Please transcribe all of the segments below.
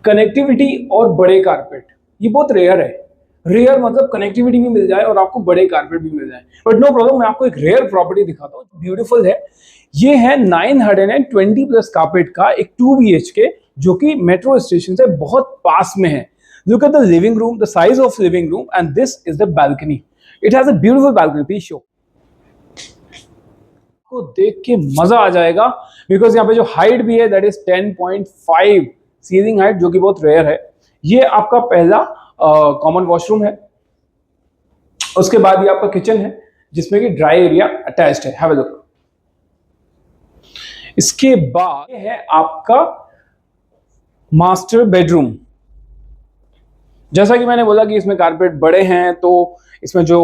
Connectivity और बड़े carpet, ये बहुत रेयर है। रेयर मतलब कनेक्टिविटी भी मिल जाए और आपको बड़े कारपेट भी मिल जाए, बट नो प्रॉब्लम। मैं आपको एक रेयर प्रॉपर्टी दिखाता हूँ, ब्यूटीफुल है। ये है 920 प्लस कारपेट का एक 2 BHK, जो कि मेट्रो स्टेशन से बहुत पास में है। Look at the living room, the size of living room, and this is the balcony. It has a beautiful balcony. Please show. को देख के मजा आ जाएगा, बिकॉज यहाँ पे जो हाइट भी है दैट इज 10.5 सीलिंग हाइट, जो कि बहुत रेयर है। ये आपका पहला कॉमन वॉशरूम है। उसके बाद ये आपका किचन है, जिसमें कि ड्राई एरिया अटैच्ड है। Have a look. इसके बाद ये है आपका मास्टर बेडरूम। जैसा कि मैंने बोला कि इसमें कारपेट बड़े हैं, तो इसमें जो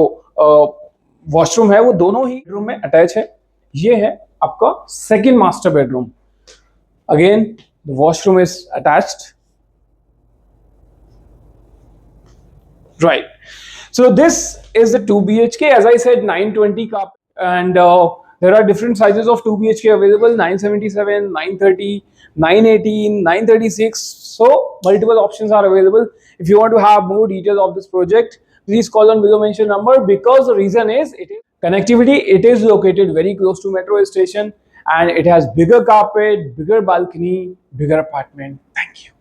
वॉशरूम है वो दोनों ही रूम में अटैच है। ये है आपका second master bedroom. Again the washroom is attached, right? So this is the 2 BHK, as I said, 920 carpet, and there are different sizes of 2 BHK available: 977, 930, 918, 936. So multiple options are available. If you want to have more details of this project, please call on below mentioned number, because the reason is it is connectivity. It is located very close to metro station, and it has bigger carpet, bigger balcony, bigger apartment. Thank you.